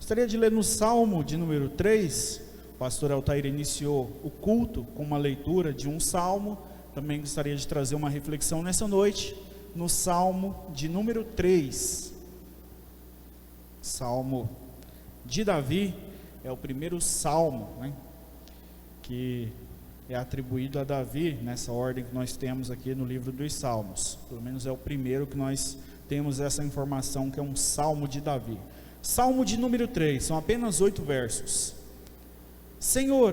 Gostaria de ler no Salmo de número 3, o pastor Altair iniciou o culto com uma leitura de um salmo, também gostaria de trazer uma reflexão nessa noite, no Salmo de número 3, Salmo de Davi, é o primeiro salmo, né, que é atribuído a Davi, nessa ordem que nós temos aqui no livro dos Salmos, pelo menos é o primeiro que nós temos essa informação, que é um salmo de Davi. Salmo de número 3, são apenas 8 versos. Senhor,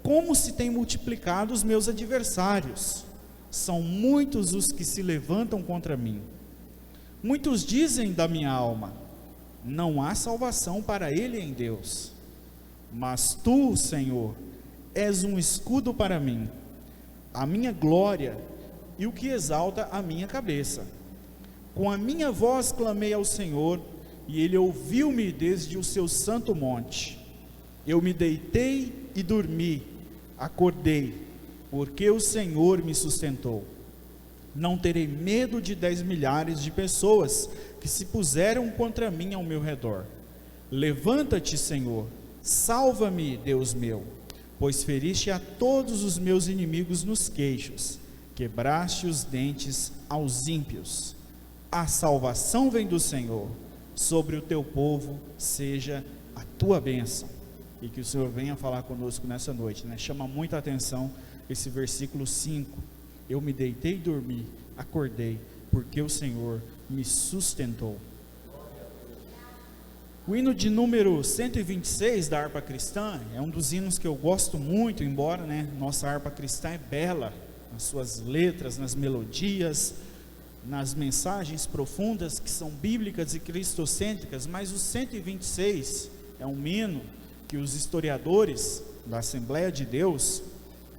como se tem multiplicado os meus adversários, são muitos os que se levantam contra mim. Muitos dizem da minha alma, não há salvação para ele em Deus. Mas tu, Senhor, és um escudo para mim, a minha glória e o que exalta a minha cabeça. Com a minha voz clamei ao Senhor, e ele ouviu-me desde o seu santo monte. Eu me deitei e dormi, acordei, porque o Senhor me sustentou. Não terei medo de 10 milhares de pessoas que se puseram contra mim ao meu redor. Levanta-te, Senhor, salva-me, Deus meu, pois feriste a todos os meus inimigos nos queixos, quebraste os dentes aos ímpios. A salvação vem do Senhor, sobre o teu povo seja a tua bênção. E que o Senhor venha falar conosco nessa noite, né? Chama muita atenção esse versículo 5, eu me deitei e dormi, acordei, porque o Senhor me sustentou. O hino de número 126 da harpa cristã, é um dos hinos que eu gosto muito, embora, né, nossa harpa cristã é bela, nas suas letras, nas melodias, nas mensagens profundas que são bíblicas e cristocêntricas, mas o 126 é um hino que os historiadores da Assembleia de Deus,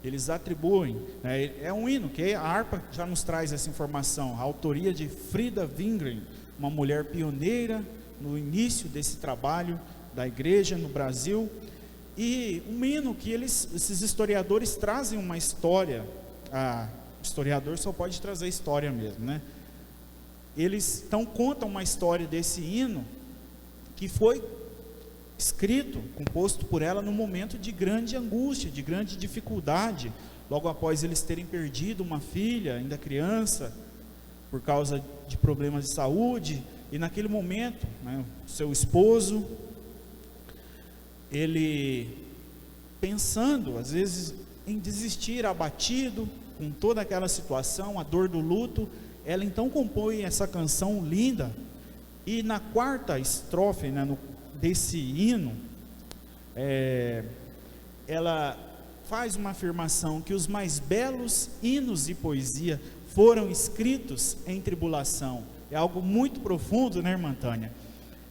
eles atribuem, né, é um hino que a harpa já nos traz essa informação, a autoria de Frida Wingren, uma mulher pioneira no início desse trabalho da igreja no Brasil, e um hino que esses historiadores trazem uma história, o historiador só pode trazer história mesmo, né? Eles então contam uma história desse hino, que foi escrito, composto por ela num momento de grande angústia, de grande dificuldade, logo após eles terem perdido uma filha, ainda criança, por causa de problemas de saúde, e naquele momento, né, seu esposo, ele pensando, às vezes, em desistir, abatido, com toda aquela situação, a dor do luto, ela então compõe essa canção linda, e na quarta estrofe, né, desse hino, ela faz uma afirmação, que os mais belos hinos e poesia foram escritos em tribulação. É algo muito profundo, né, irmã Tânia?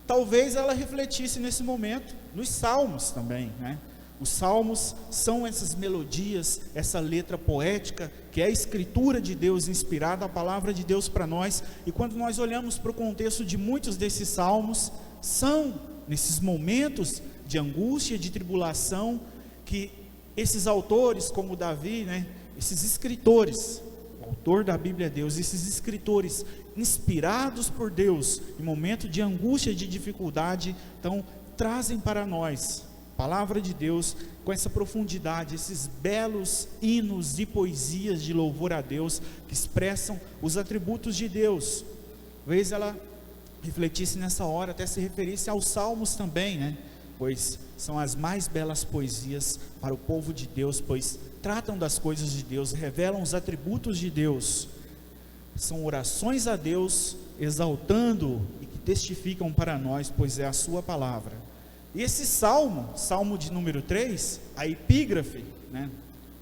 Talvez ela refletisse nesse momento, nos salmos também, né? Os salmos são essas melodias, essa letra poética, que é a escritura de Deus inspirada, a palavra de Deus para nós, e quando nós olhamos para o contexto de muitos desses salmos, são nesses momentos de angústia, de tribulação, que esses autores, como Davi, né, esses escritores, o autor da Bíblia é Deus, esses escritores inspirados por Deus, em momento de angústia, de dificuldade, então trazem para nós a palavra de Deus com essa profundidade, esses belos hinos e poesias de louvor a Deus, que expressam os atributos de Deus. Talvez ela refletisse nessa hora, até se referisse aos salmos também, né? Pois são as mais belas poesias para o povo de Deus, pois tratam das coisas de Deus, revelam os atributos de Deus, são orações a Deus, exaltando e que testificam para nós, pois é a sua palavra. E esse salmo de número 3, a epígrafe, né?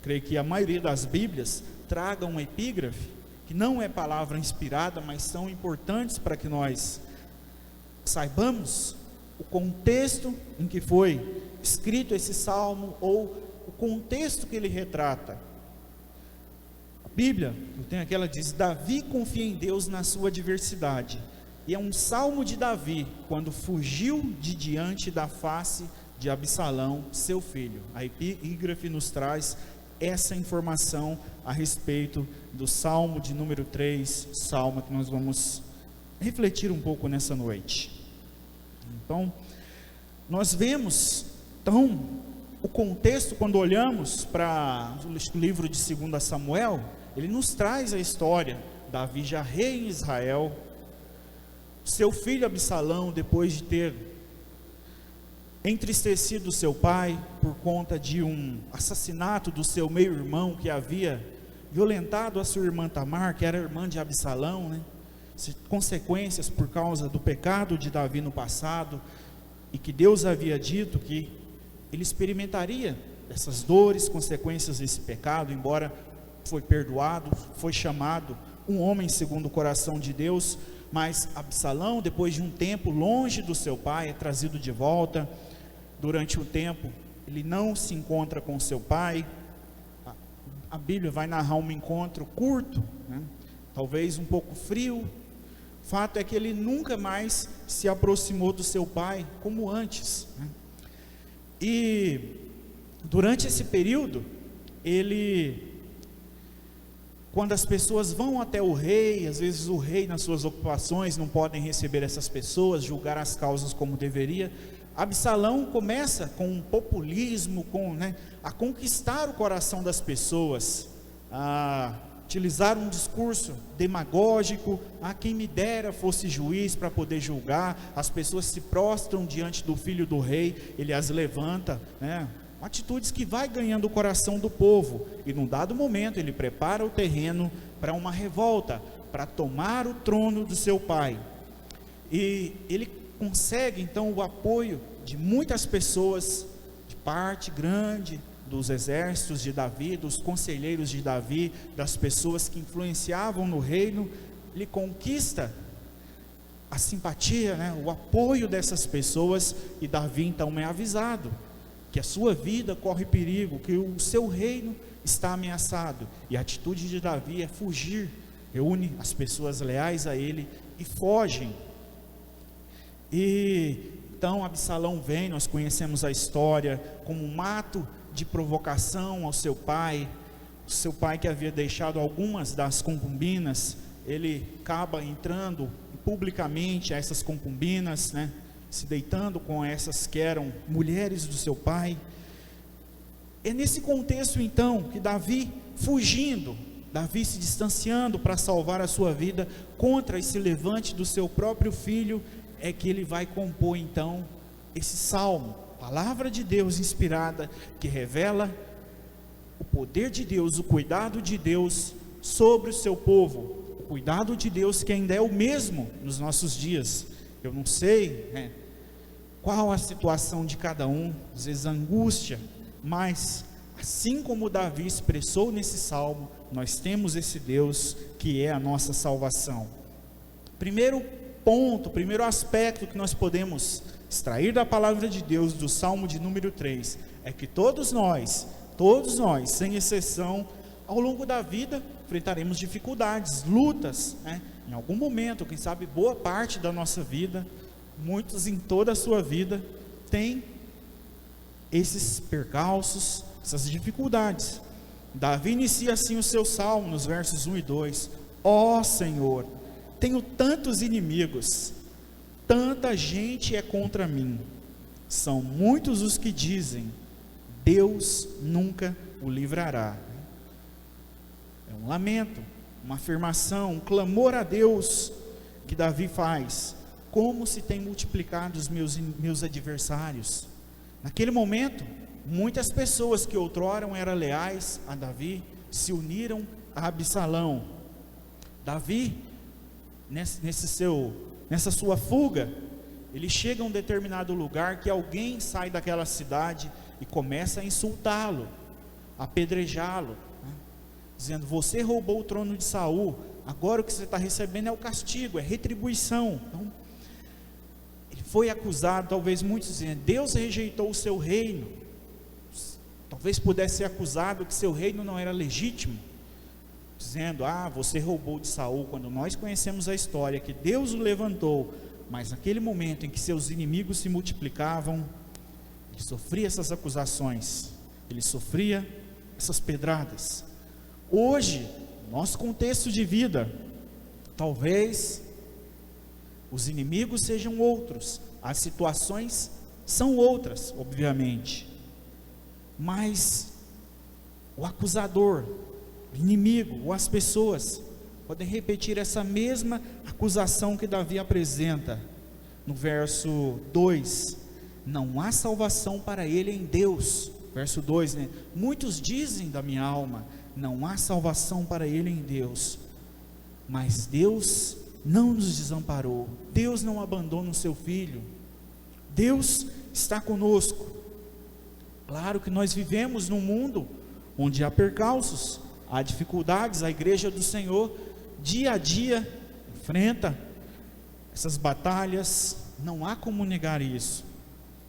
Creio que a maioria das Bíblias tragam uma epígrafe, que não é palavra inspirada, mas são importantes para que nós saibamos o contexto em que foi escrito esse salmo, ou o contexto que ele retrata. A Bíblia, eu tenho aqui, ela diz, Davi confia em Deus na sua adversidade, e é um salmo de Davi, quando fugiu de diante da face de Absalão, seu filho. A epígrafe nos traz essa informação a respeito do salmo de número 3, salmo que nós vamos refletir um pouco nessa noite. Então, nós vemos, então, o contexto, quando olhamos para o livro de 2 Samuel, ele nos traz a história. Davi já rei em Israel, seu filho Absalão, depois de ter entristecido seu pai por conta de um assassinato do seu meio-irmão, que havia violentado a sua irmã Tamar, que era irmã de Absalão, né? Consequências por causa do pecado de Davi no passado, e que Deus havia dito que ele experimentaria essas dores, consequências desse pecado, embora foi perdoado, foi chamado um homem segundo o coração de Deus. Mas Absalão, depois de um tempo longe do seu pai, é trazido de volta. Durante o tempo, ele não se encontra com seu pai. A Bíblia vai narrar um encontro curto, né? Talvez um pouco frio. O fato é que ele nunca mais se aproximou do seu pai como antes, né? E durante esse período, quando as pessoas vão até o rei, às vezes o rei nas suas ocupações não podem receber essas pessoas, julgar as causas como deveria. Absalão começa com um populismo, a conquistar o coração das pessoas, a utilizar um discurso demagógico. Quem me dera fosse juiz para poder julgar. As pessoas se prostram diante do filho do rei, ele as levanta, né? Atitudes que vai ganhando o coração do povo, e num dado momento ele prepara o terreno para uma revolta, para tomar o trono do seu pai. E ele consegue então o apoio de muitas pessoas, de parte grande dos exércitos de Davi, dos conselheiros de Davi, das pessoas que influenciavam no reino. Ele conquista a simpatia, né, o apoio dessas pessoas, e Davi então é avisado que a sua vida corre perigo, que o seu reino está ameaçado. E a atitude de Davi é fugir, reúne as pessoas leais a ele e fogem. E então Absalão vem, nós conhecemos a história, como um ato de provocação ao seu pai. O seu pai, que havia deixado algumas das concubinas, ele acaba entrando publicamente a essas concubinas, né, se deitando com essas que eram mulheres do seu pai. É nesse contexto então que Davi, fugindo, Davi se distanciando para salvar a sua vida contra esse levante do seu próprio filho, é que ele vai compor então esse salmo, palavra de Deus inspirada, que revela o poder de Deus, o cuidado de Deus sobre o seu povo, o cuidado de Deus que ainda é o mesmo nos nossos dias. Eu não sei, né, qual a situação de cada um, às vezes angústia, mas assim como Davi expressou nesse salmo, nós temos esse Deus que é a nossa salvação. Primeiro ponto, primeiro aspecto que nós podemos extrair da palavra de Deus, do Salmo de número 3, é que todos nós, sem exceção, ao longo da vida, enfrentaremos dificuldades, lutas, né? Em algum momento, quem sabe boa parte da nossa vida, muitos em toda a sua vida, tem esses percalços, essas dificuldades. Davi inicia assim o seu salmo, nos versos 1 e 2, ó Senhor, tenho tantos inimigos, tanta gente é contra mim, são muitos os que dizem, Deus nunca o livrará. É um lamento, uma afirmação, um clamor a Deus que Davi faz. Como se tem multiplicado os meus adversários. Naquele momento, muitas pessoas que outrora eram leais a Davi, se uniram a Absalão. Davi, nessa sua fuga, ele chega a um determinado lugar que alguém sai daquela cidade e começa a insultá-lo, a apedrejá-lo, né, dizendo, você roubou o trono de Saul, agora o que você está recebendo é o castigo, é retribuição. Então, ele foi acusado, talvez muitos dizendo, Deus rejeitou o seu reino. Talvez pudesse ser acusado que seu reino não era legítimo, dizendo, você roubou de Saul, quando nós conhecemos a história, que Deus o levantou, mas naquele momento em que seus inimigos se multiplicavam, ele sofria essas acusações, ele sofria essas pedradas. Hoje, nosso contexto de vida, talvez os inimigos sejam outros, as situações São outras, obviamente, mas o acusador, o inimigo ou as pessoas podem repetir essa mesma acusação que Davi apresenta no verso 2: não há salvação para ele em Deus. Verso 2, né? Muitos dizem da minha alma, não há salvação para ele em Deus. Mas Deus não nos desamparou, Deus não abandona o seu filho, Deus está conosco. Claro que nós vivemos num mundo onde há percalços, há dificuldades. A igreja do Senhor dia a dia enfrenta essas batalhas, não há como negar isso,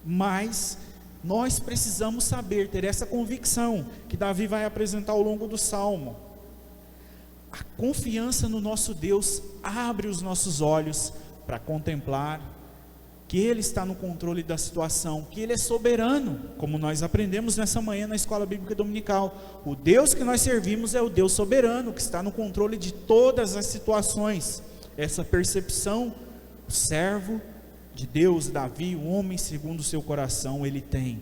mas nós precisamos saber, ter essa convicção que Davi vai apresentar ao longo do Salmo. A confiança no nosso Deus abre os nossos olhos para contemplar que Ele está no controle da situação, que Ele é soberano, como nós aprendemos nessa manhã na Escola Bíblica Dominical. O Deus que nós servimos é o Deus soberano, que está no controle de todas as situações. Essa percepção, o servo de Deus, Davi, o homem segundo o seu coração, ele tem,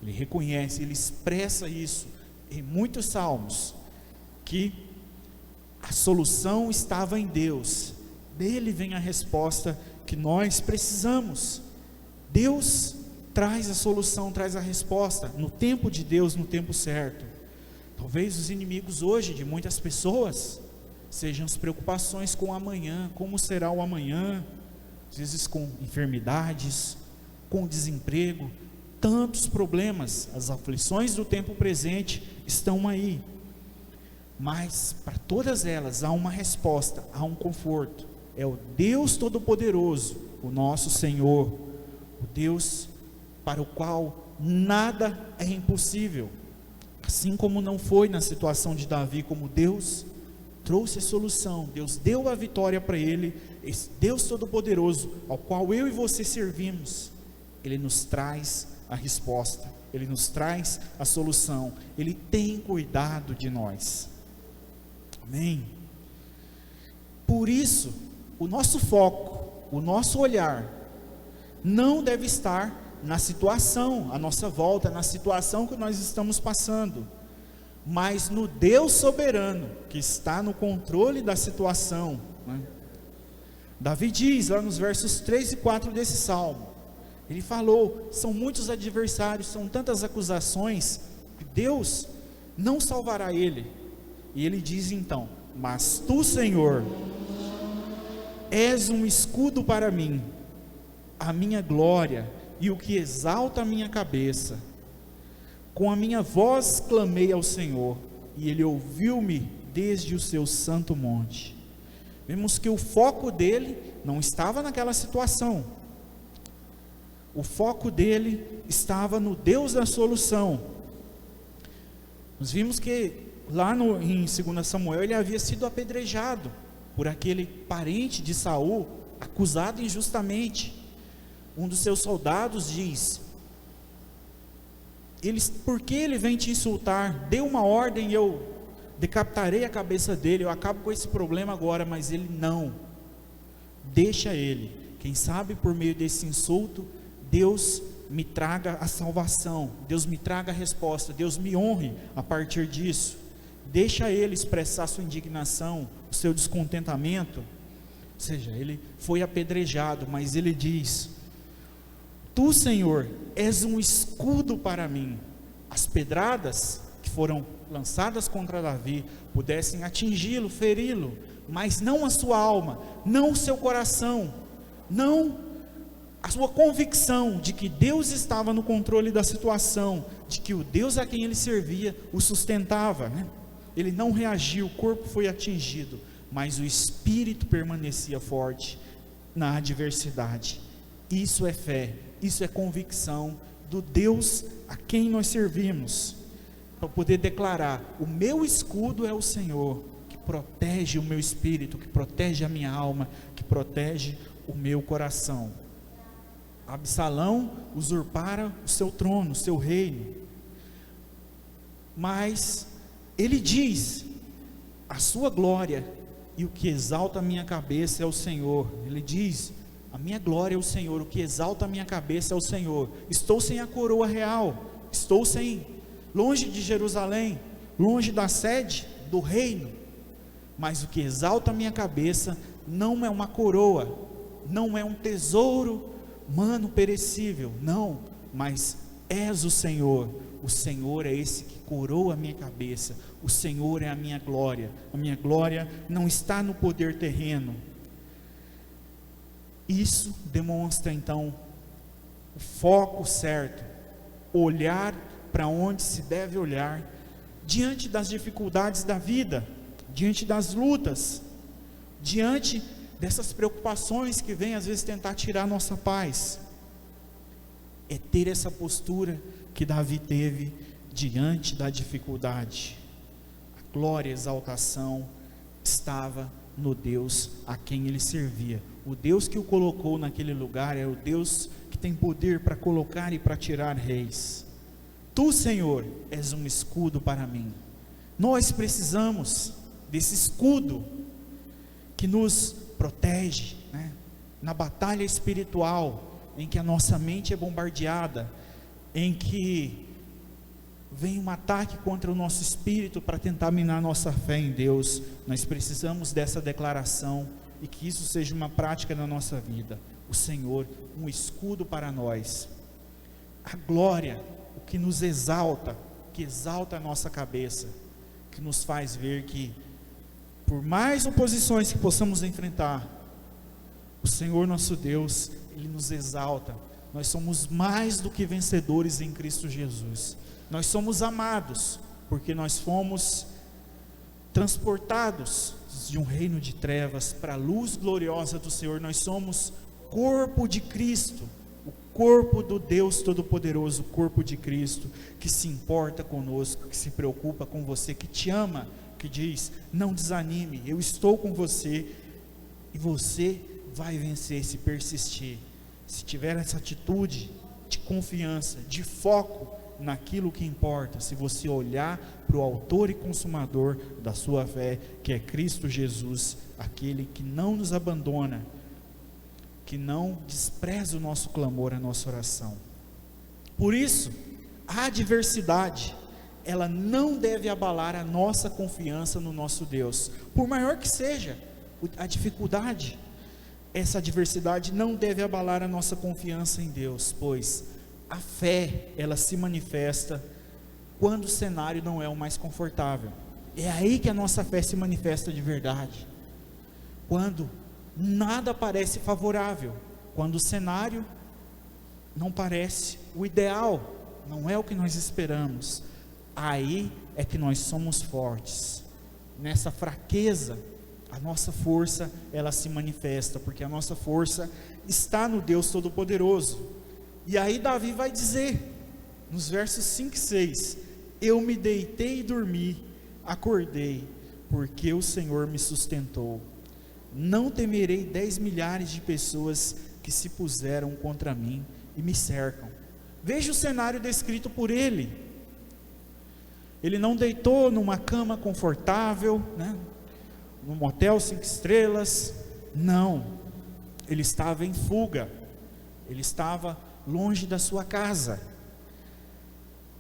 ele reconhece, ele expressa isso em muitos salmos, que a solução estava em Deus, dele vem a resposta que nós precisamos. Deus traz a solução, traz a resposta, no tempo de Deus, no tempo certo. Talvez os inimigos hoje de muitas pessoas sejam as preocupações com o amanhã, como será o amanhã, às vezes com enfermidades, com desemprego, tantos problemas. As aflições do tempo presente estão aí, mas para todas elas há uma resposta, há um conforto. É o Deus Todo-Poderoso, o nosso Senhor, o Deus para o qual nada é impossível. Assim como não foi na situação de Davi, como Deus trouxe a solução, Deus deu a vitória para ele. Esse Deus Todo-Poderoso, ao qual eu e você servimos, Ele nos traz a resposta, Ele nos traz a solução, Ele tem cuidado de nós. Amém? Por isso, o nosso foco, o nosso olhar, não deve estar na situação à nossa volta, na situação que nós estamos passando, mas no Deus soberano, que está no controle da situação, né? Davi diz lá nos versos 3 e 4 desse salmo, ele falou, são muitos adversários, são tantas acusações, que Deus não salvará ele. E ele diz então, mas tu, Senhor, és um escudo para mim, a minha glória e o que exalta a minha cabeça. Com a minha voz clamei ao Senhor, e Ele ouviu-me desde o seu santo monte. Vemos que o foco dele não estava naquela situação, o foco dele estava no Deus da solução. Nós vimos que lá em 2 Samuel, ele havia sido apedrejado por aquele parente de Saul, acusado injustamente. Um dos seus soldados diz, por que ele vem te insultar? Dê uma ordem, eu decapitarei a cabeça dele, eu acabo com esse problema agora. Mas ele não, deixa ele, quem sabe por meio desse insulto, Deus me traga a salvação, Deus me traga a resposta, Deus me honre a partir disso. Deixa ele expressar sua indignação, o seu descontentamento. Ou seja, ele foi apedrejado, mas ele diz, tu, Senhor, és um escudo para mim. As pedradas que foram lançadas contra Davi pudessem atingi-lo, feri-lo, mas não a sua alma, não o seu coração, não a sua convicção de que Deus estava no controle da situação, de que o Deus a quem ele servia o sustentava, né? Ele não reagiu, o corpo foi atingido, mas o espírito permanecia forte na adversidade. Isso é fé, isso é convicção do Deus a quem nós servimos, para poder declarar, o meu escudo é o Senhor, que protege o meu espírito, que protege a minha alma, que protege o meu coração. Absalão usurpara o seu trono, o seu reino, mas ele diz, a sua glória e o que exalta a minha cabeça é o Senhor. Ele diz, A minha glória é o Senhor, o que exalta a minha cabeça é o Senhor. Estou sem a coroa real, estou longe de Jerusalém, longe da sede do reino, mas o que exalta a minha cabeça não é uma coroa, não é um tesouro humano perecível, não, mas és o Senhor é esse que coroa a minha cabeça, o Senhor é a minha glória não está no poder terreno. Isso demonstra então o foco certo, olhar para onde se deve olhar, diante das dificuldades da vida, diante das lutas, diante dessas preocupações que vêm às vezes tentar tirar a nossa paz. É ter essa postura que Davi teve diante da dificuldade. A glória e a exaltação estava no Deus a quem ele servia. O Deus que o colocou naquele lugar é o Deus que tem poder para colocar e para tirar reis. Tu, Senhor, és um escudo para mim. Nós precisamos desse escudo que nos protege, né? Na batalha espiritual, em que a nossa mente é bombardeada, em que vem um ataque contra o nosso espírito para tentar minar nossa fé em Deus. Nós precisamos dessa declaração e que isso seja uma prática na nossa vida. O Senhor, um escudo para nós. A glória, o que nos exalta, que exalta a nossa cabeça, que nos faz ver que, por mais oposições que possamos enfrentar, o Senhor nosso Deus, Ele nos exalta. Nós somos mais do que vencedores em Cristo Jesus. Nós somos amados, porque nós fomos transportados de um reino de trevas para a luz gloriosa do Senhor. Nós somos corpo de Cristo, o corpo do Deus Todo-Poderoso, o corpo de Cristo, que se importa conosco, que se preocupa com você, que te ama, que diz: não desanime, eu estou com você, e você vai vencer se persistir, se tiver essa atitude de confiança, de foco naquilo que importa, se você olhar para o autor e consumador da sua fé, que é Cristo Jesus, aquele que não nos abandona, que não despreza o nosso clamor, a nossa oração. Por isso, a adversidade, ela não deve abalar a nossa confiança no nosso Deus, por maior que seja a dificuldade. Essa adversidade não deve abalar a nossa confiança em Deus, pois a fé, ela se manifesta quando o cenário não é o mais confortável. É aí que a nossa fé se manifesta de verdade. Quando nada parece favorável, quando o cenário não parece o ideal, não é o que nós esperamos, aí é que nós somos fortes. Nessa fraqueza, a nossa força, ela se manifesta, porque a nossa força está no Deus Todo-Poderoso. E aí Davi vai dizer, nos versos 5 e 6, eu me deitei e dormi, acordei, porque o Senhor me sustentou. Não temerei 10 milhares de pessoas que se puseram contra mim e me cercam. Veja o cenário descrito por ele. Ele não deitou numa cama confortável, né? Num motel 5 estrelas, não. Ele estava em fuga, ele estava longe da sua casa.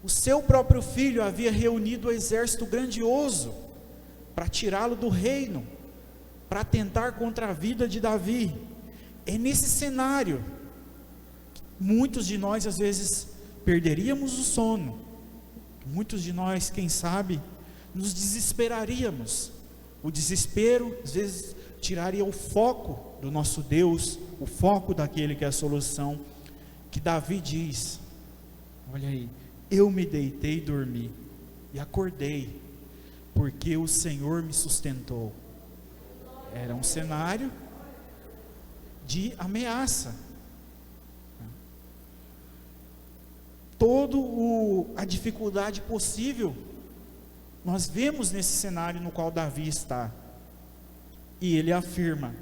O seu próprio filho havia reunido um exército grandioso para tirá-lo do reino, para atentar contra a vida de Davi. É nesse cenário que muitos de nós às vezes perderíamos o sono, muitos de nós, quem sabe, nos desesperaríamos. O desespero às vezes tiraria o foco do nosso Deus, o foco daquele que é a solução. Que Davi diz, olha aí, eu me deitei e dormi, e acordei, porque o Senhor me sustentou. Era um cenário de ameaça. Toda a dificuldade possível, nós vemos nesse cenário no qual Davi está. E ele afirma,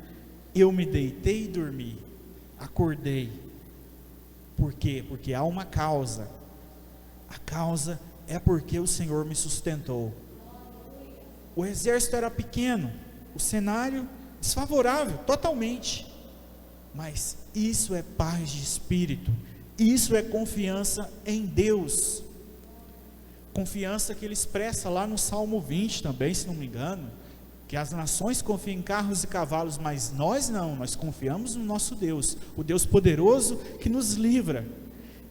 eu me deitei e dormi, acordei. Por quê? Porque há uma causa. A causa é porque o Senhor me sustentou. O exército era pequeno, o cenário desfavorável, totalmente. mas isso é paz de espírito, isso é confiança em Deus, confiança que ele expressa lá no Salmo 20 também, se não me engano, que as nações confiam em carros e cavalos, mas nós não, nós confiamos no nosso Deus, o Deus poderoso que nos livra.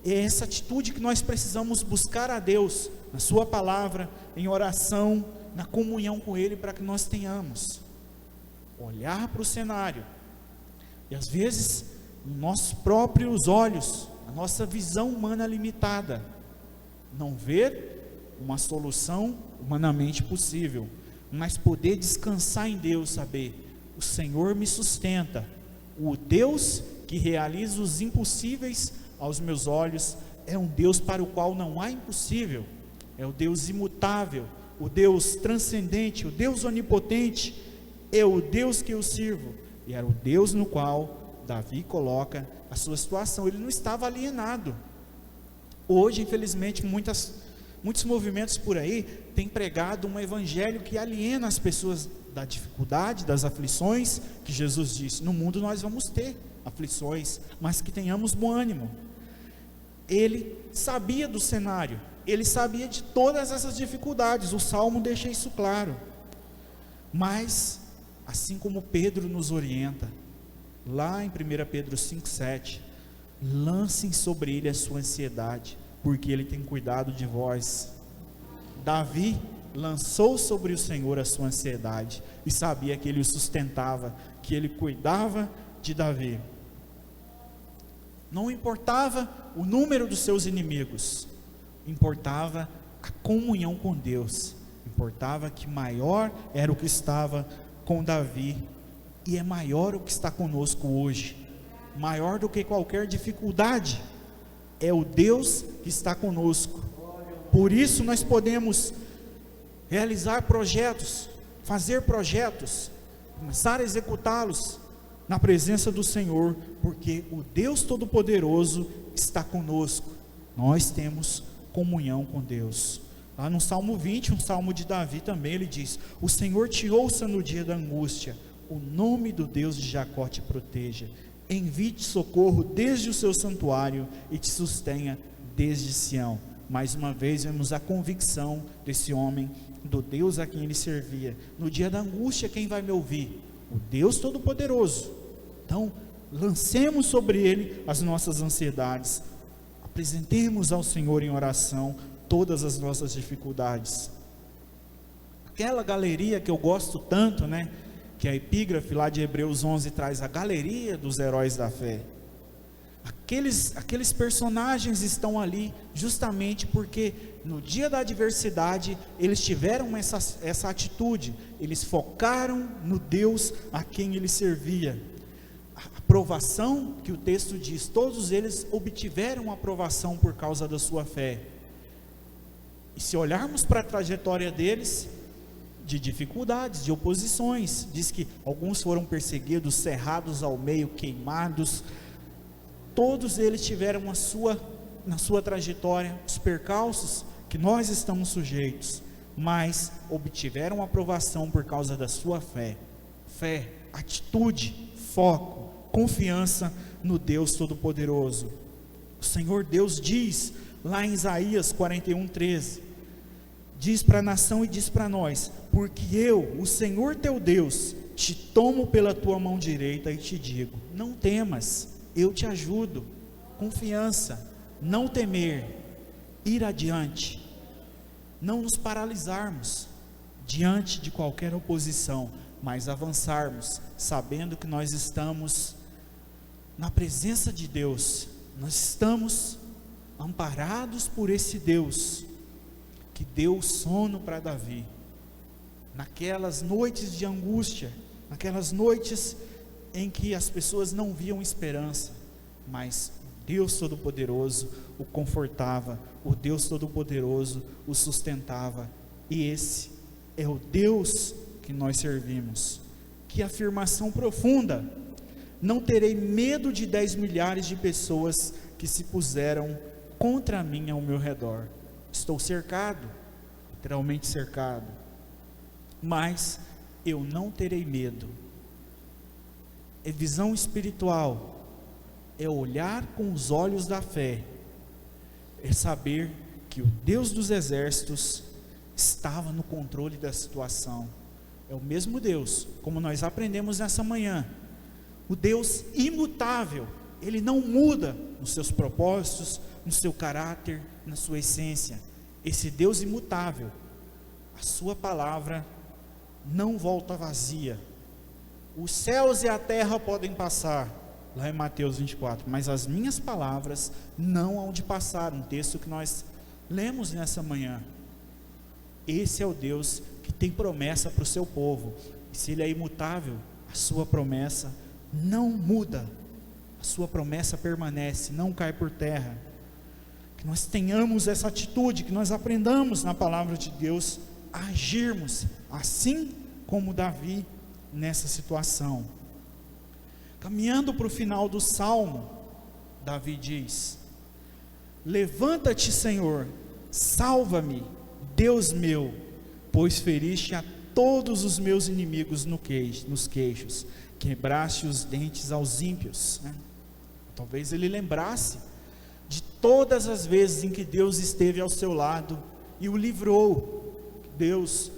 É essa atitude que nós precisamos buscar a Deus, na sua palavra, em oração, na comunhão com Ele, para que nós tenhamos, olhar para o cenário, e às vezes, nos nossos próprios olhos, a nossa visão humana limitada, não ver uma solução humanamente possível, mas poder descansar em Deus, saber, o Senhor me sustenta, o Deus que realiza os impossíveis aos meus olhos, é um Deus para o qual não há impossível, é o Deus imutável, o Deus transcendente, o Deus onipotente, é o Deus que eu sirvo, e era o Deus no qual Davi coloca a sua situação. Ele não estava alienado. Hoje, infelizmente, muitos movimentos por aí têm pregado um evangelho que aliena as pessoas da dificuldade, das aflições, que Jesus disse, no mundo nós vamos ter aflições, mas que tenhamos bom ânimo. Ele sabia do cenário, ele sabia de todas essas dificuldades, o Salmo deixa isso claro, mas, assim como Pedro nos orienta, lá em 1 Pedro 5,7, lancem sobre ele a sua ansiedade, porque ele tem cuidado de vós. Davi lançou sobre o Senhor a sua ansiedade, e sabia que ele o sustentava, que ele cuidava de Davi. Não importava o número dos seus inimigos, importava a comunhão com Deus, importava que maior era o que estava com Davi, e é maior o que está conosco hoje, maior do que qualquer dificuldade, é o Deus que está conosco. Por isso nós podemos realizar projetos, fazer projetos, começar a executá-los na presença do Senhor, porque o Deus Todo-Poderoso está conosco, nós temos comunhão com Deus. Lá no Salmo 20, um salmo de Davi também, ele diz, o Senhor te ouça no dia da angústia, o nome do Deus de Jacó te proteja, envie-te socorro desde o seu santuário e te sustenha desde Sião. Mais uma vez vemos a convicção desse homem, do Deus a quem ele servia. No dia da angústia, quem vai me ouvir? O Deus Todo-Poderoso. Então, lancemos sobre ele as nossas ansiedades, apresentemos ao Senhor em oração todas as nossas dificuldades. Aquela galeria que eu gosto tanto, né, que a epígrafe lá de Hebreus 11 traz, a galeria dos heróis da fé. Aqueles personagens estão ali justamente porque no dia da adversidade eles tiveram essa atitude, eles focaram no Deus a quem ele servia. A aprovação que o texto diz, todos eles obtiveram aprovação por causa da sua fé. E se olharmos para a trajetória deles, de dificuldades, de oposições, diz que alguns foram perseguidos, cerrados ao meio, queimados, todos eles tiveram na sua trajetória os percalços que nós estamos sujeitos, mas obtiveram aprovação por causa da sua fé, atitude, foco, confiança no Deus Todo-Poderoso. O Senhor Deus diz, lá em Isaías 41:13, diz para a nação e diz para nós, porque eu, o Senhor teu Deus, te tomo pela tua mão direita e te digo, não temas, eu te ajudo. Confiança, não temer, ir adiante, não nos paralisarmos diante de qualquer oposição, mas avançarmos, sabendo que nós estamos na presença de Deus, nós estamos amparados por esse Deus que deu sono para Davi, naquelas noites de angústia, naquelas noites em que as pessoas não viam esperança, mas Deus Todo-Poderoso o confortava, o Deus Todo-Poderoso o sustentava, e esse é o Deus que nós servimos. Que afirmação profunda! Não terei medo de 10 milhares de pessoas que se puseram contra mim ao meu redor. Estou cercado, literalmente cercado, mas eu não terei medo. é visão espiritual, é olhar com os olhos da fé, é saber que o Deus dos exércitos estava no controle da situação. É o mesmo Deus, como nós aprendemos nessa manhã, o Deus imutável. Ele não muda nos seus propósitos, no seu caráter, na sua essência. Esse Deus imutável, a sua palavra não volta vazia. Os céus e a terra podem passar, lá em Mateus 24, mas as minhas palavras não hão de passar. Um texto que nós lemos nessa manhã. Esse é o Deus que tem promessa para o seu povo, e se Ele é imutável, a sua promessa não muda, a sua promessa permanece, não cai por terra. Que nós tenhamos essa atitude, que nós aprendamos na palavra de Deus a agirmos assim como Davi nessa situação. Caminhando para o final do salmo, Davi diz: levanta-te, Senhor, salva-me, Deus meu, pois feriste a todos os meus inimigos nos queixos, quebraste os dentes aos ímpios. Talvez ele lembrasse de todas as vezes em que Deus esteve ao seu lado e o livrou. Deus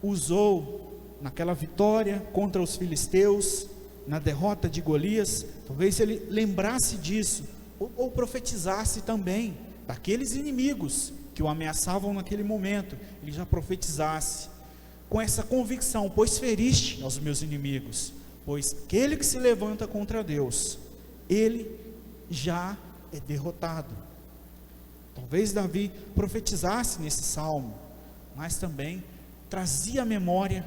usou naquela vitória contra os filisteus, na derrota de Golias. Talvez ele lembrasse disso, ou profetizasse também daqueles inimigos que o ameaçavam naquele momento. Ele já profetizasse com essa convicção: pois feriste aos meus inimigos, pois aquele que se levanta contra Deus, ele já é derrotado. Talvez Davi profetizasse nesse salmo, mas também trazia à memória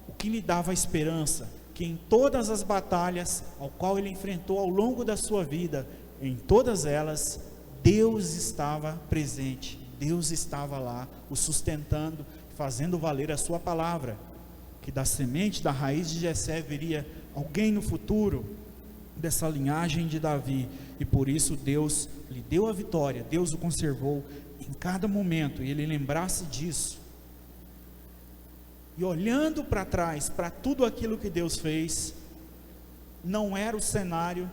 o que lhe dava esperança, que em todas as batalhas ao qual ele enfrentou ao longo da sua vida, em todas elas, Deus estava presente, Deus estava lá, o sustentando, fazendo valer a sua palavra, que da semente, da raiz de Jessé viria alguém no futuro, dessa linhagem de Davi, e por isso Deus lhe deu a vitória, Deus o conservou em cada momento, e ele lembrasse disso, e olhando para trás, para tudo aquilo que Deus fez, não era o cenário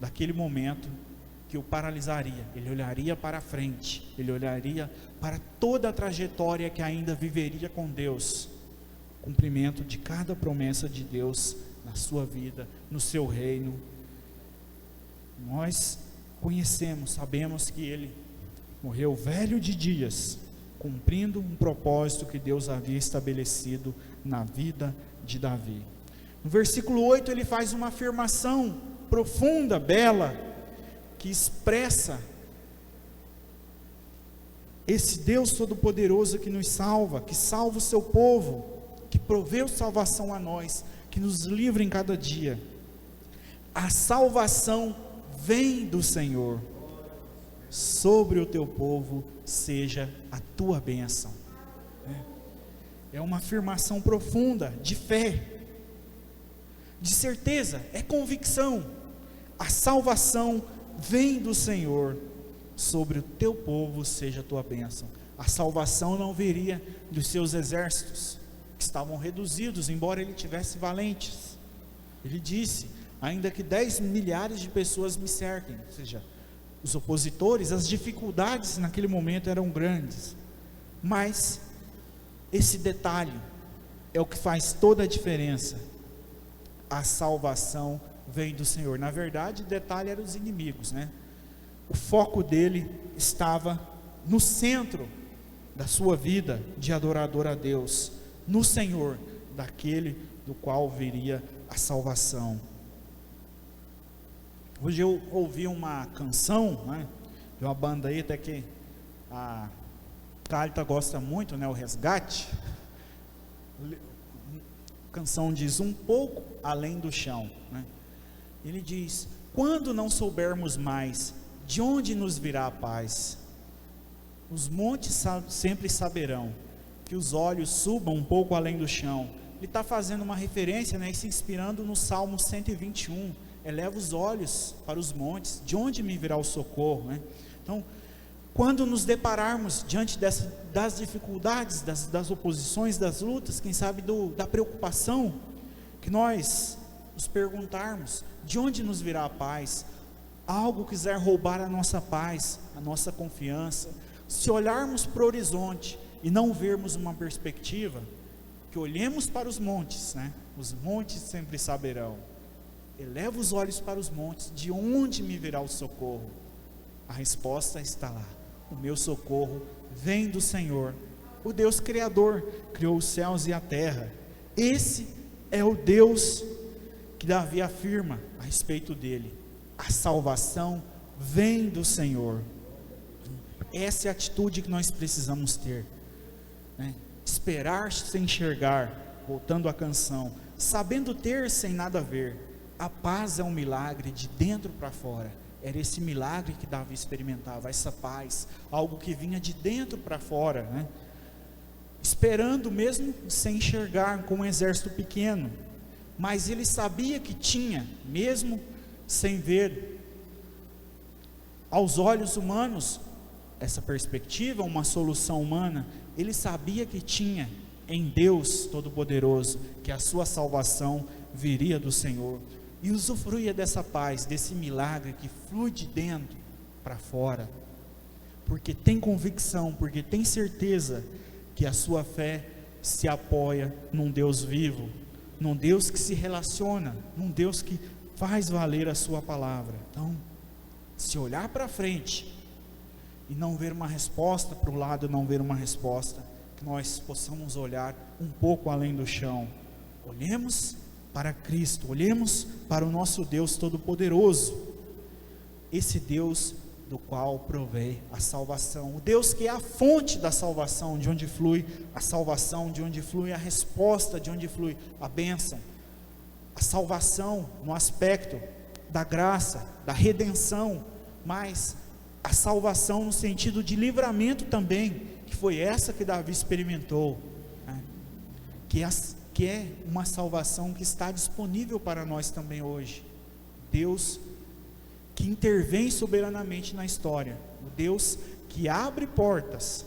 daquele momento que o paralisaria. Ele olharia para frente, ele olharia para toda a trajetória que ainda viveria com Deus, cumprimento de cada promessa de Deus na sua vida, no seu reino. Nós conhecemos, sabemos que ele morreu velho de dias, cumprindo um propósito que Deus havia estabelecido na vida de Davi. No versículo 8 ele faz uma afirmação profunda, bela, que expressa esse Deus Todo-Poderoso que nos salva, que salva o seu povo, que proveu salvação a nós, que nos livra em cada dia. A salvação vem do Senhor, sobre o teu povo seja a tua bênção. É uma afirmação profunda, de fé, de certeza, é convicção. A salvação vem do Senhor, sobre o teu povo seja a tua bênção. A salvação não viria dos seus exércitos, que estavam reduzidos, embora ele tivesse valentes. Ele disse: ainda que 10 milhares de pessoas me cerquem, ou seja, os opositores, as dificuldades naquele momento eram grandes, mas esse detalhe é o que faz toda a diferença. A salvação vem do Senhor. Na verdade, o detalhe eram os inimigos, O foco dele estava no centro da sua vida de adorador a Deus, no Senhor, daquele do qual viria a salvação. Hoje eu ouvi uma canção, de uma banda aí, até que a Thalita gosta muito, o Resgate. A canção diz: um pouco além do chão. Ele diz: quando não soubermos mais de onde nos virá a paz, os montes sempre saberão que os olhos subam um pouco além do chão. Ele está fazendo uma referência, e se inspirando no Salmo 121, eleva os olhos para os montes, de onde me virá o socorro, Então, quando nos depararmos diante das dificuldades, das oposições, das lutas, quem sabe da preocupação, que nós nos perguntarmos: de onde nos virá a paz? Algo quiser roubar a nossa paz, a nossa confiança. Se olharmos para o horizonte e não vermos uma perspectiva, que olhemos para os montes, né? Os montes sempre saberão. Eleva os olhos para os montes, de onde me virá o socorro? A resposta está lá: o meu socorro vem do Senhor, o Deus Criador, criou os céus e a terra. Esse é o Deus que Davi afirma a respeito dele: a salvação vem do Senhor. Essa é a atitude que nós precisamos ter, né? Esperar sem enxergar, voltando à canção, sabendo ter sem nada ver. A paz é um milagre de dentro para fora. Era esse milagre que Davi experimentava, essa paz, algo que vinha de dentro para fora, né? Esperando mesmo sem enxergar, com um exército pequeno, mas ele sabia que tinha, mesmo sem ver aos olhos humanos essa perspectiva, uma solução humana. Ele sabia que tinha em Deus Todo-Poderoso, que a sua salvação viria do Senhor, e usufruía dessa paz, desse milagre que flui de dentro para fora, porque tem convicção, porque tem certeza que a sua fé se apoia num Deus vivo, num Deus que se relaciona, num Deus que faz valer a sua palavra. Então, se olhar para frente e não ver uma resposta, para o lado não ver uma resposta, que nós possamos olhar um pouco além do chão. Olhemos para Cristo, olhemos para o nosso Deus Todo-Poderoso, esse Deus do qual provém a salvação, o Deus que é a fonte da salvação, de onde flui a salvação, de onde flui a resposta, de onde flui a bênção. A salvação no aspecto da graça, da redenção, mas a salvação no sentido de livramento também, que foi essa que Davi experimentou, né? Que é uma salvação que está disponível para nós também hoje. Deus que intervém soberanamente na história, o Deus que abre portas,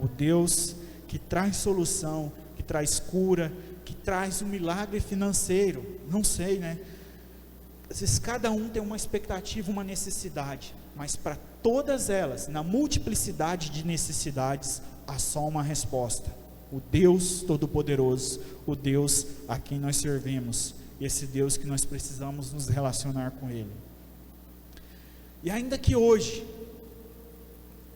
o Deus que traz solução, que traz cura, que traz um milagre financeiro. Não sei, né? Às vezes cada um tem uma expectativa, uma necessidade, mas para todas elas, na multiplicidade de necessidades, há só uma resposta: o Deus Todo-Poderoso, o Deus a quem nós servimos, esse Deus que nós precisamos nos relacionar com Ele. E ainda que hoje,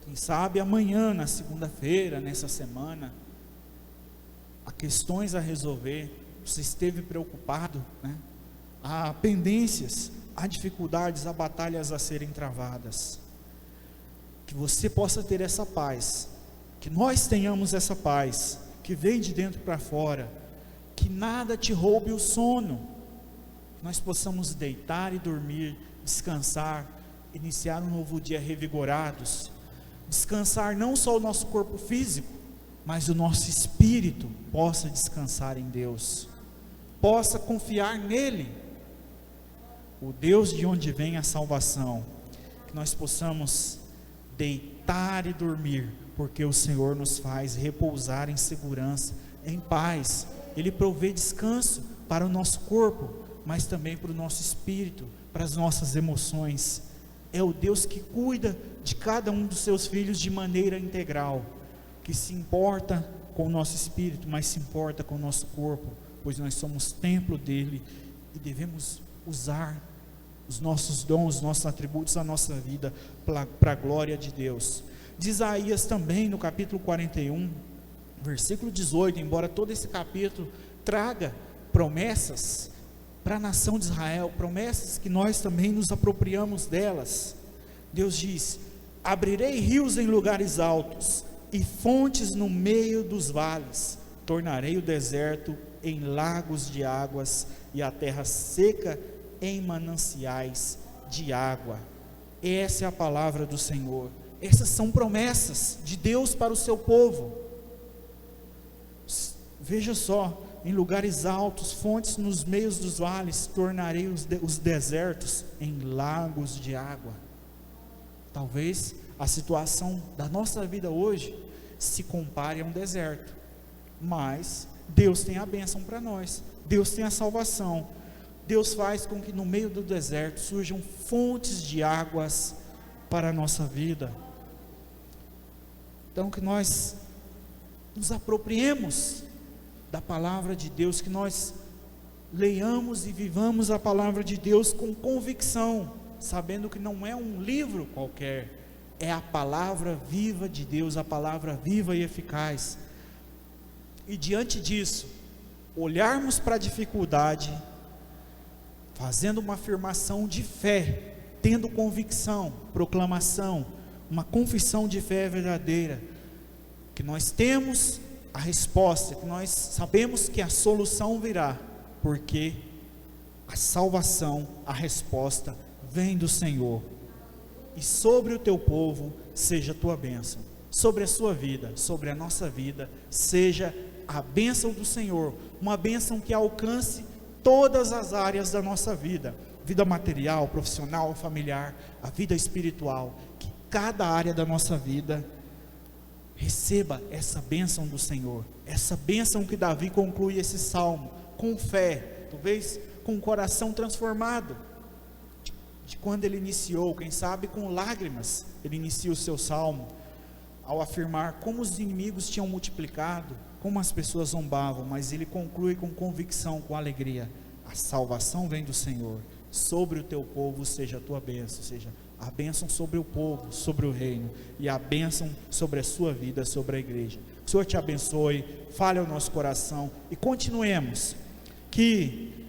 quem sabe amanhã, na segunda-feira, nessa semana, há questões a resolver, você esteve preocupado, né? Há pendências, há dificuldades, há batalhas a serem travadas, que você possa ter essa paz, que nós tenhamos essa paz, que vem de dentro para fora, que nada te roube o sono, que nós possamos deitar e dormir, descansar, iniciar um novo dia revigorados, descansar não só o nosso corpo físico, mas o nosso espírito possa descansar em Deus, possa confiar nele, o Deus de onde vem a salvação, que nós possamos deitar e dormir, porque o Senhor nos faz repousar em segurança, em paz. Ele provê descanso para o nosso corpo, mas também para o nosso espírito, para as nossas emoções. É o Deus que cuida de cada um dos seus filhos de maneira integral, que se importa com o nosso espírito, mas se importa com o nosso corpo, pois nós somos templo dele e devemos usar os nossos dons, os nossos atributos, a nossa vida para a glória de Deus. De Isaías também, no capítulo 41, versículo 18, embora todo esse capítulo traga promessas para a nação de Israel, promessas que nós também nos apropriamos delas. Deus diz: abrirei rios em lugares altos e fontes no meio dos vales, tornarei o deserto em lagos de águas e a terra seca em mananciais de água. Essa é a palavra do Senhor. Essas são promessas de Deus para o seu povo. Veja só: em lugares altos, fontes nos meios dos vales, tornarei os desertos em lagos de água. Talvez a situação da nossa vida hoje se compare a um deserto, mas Deus tem a bênção para nós, Deus tem a salvação, Deus faz com que no meio do deserto surjam fontes de águas para a nossa vida. Então, que nós nos apropriemos da palavra de Deus, que nós leiamos e vivamos a palavra de Deus com convicção, sabendo que não é um livro qualquer, é a palavra viva de Deus, a palavra viva e eficaz. E diante disso, olharmos para a dificuldade, fazendo uma afirmação de fé, tendo convicção, proclamação, uma confissão de fé verdadeira, que nós temos a resposta, que nós sabemos que a solução virá, porque a salvação, a resposta vem do Senhor. E sobre o teu povo seja a tua bênção, sobre a sua vida, sobre a nossa vida, seja a bênção do Senhor, uma bênção que alcance todas as áreas da nossa vida, vida material, profissional, familiar, a vida espiritual, que cada área da nossa vida receba essa bênção do Senhor, essa bênção que Davi conclui esse salmo, com fé, talvez com o coração transformado, de quando ele iniciou, quem sabe com lágrimas, ele inicia o seu salmo, ao afirmar como os inimigos tinham multiplicado, como as pessoas zombavam, mas ele conclui com convicção, com alegria: a salvação vem do Senhor, sobre o teu povo seja a tua bênção, seja a bênção sobre o povo, sobre o reino, e a bênção sobre a sua vida, sobre a igreja. Que o Senhor te abençoe, fale ao nosso coração, e continuemos, que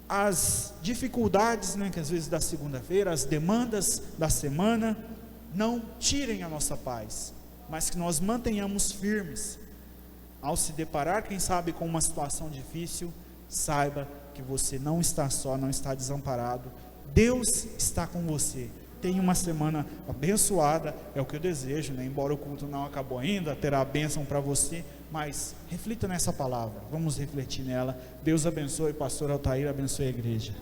as dificuldades, que às vezes da segunda-feira, as demandas da semana, não tirem a nossa paz, mas que nós mantenhamos firmes, ao se deparar, quem sabe, com uma situação difícil, saiba que você não está só, não está desamparado, Deus está com você. Tenha uma semana abençoada, é o que eu desejo, embora o culto não acabou ainda, terá a bênção para você, mas reflita nessa palavra, vamos refletir nela. Deus abençoe, pastor Altair, abençoe a igreja.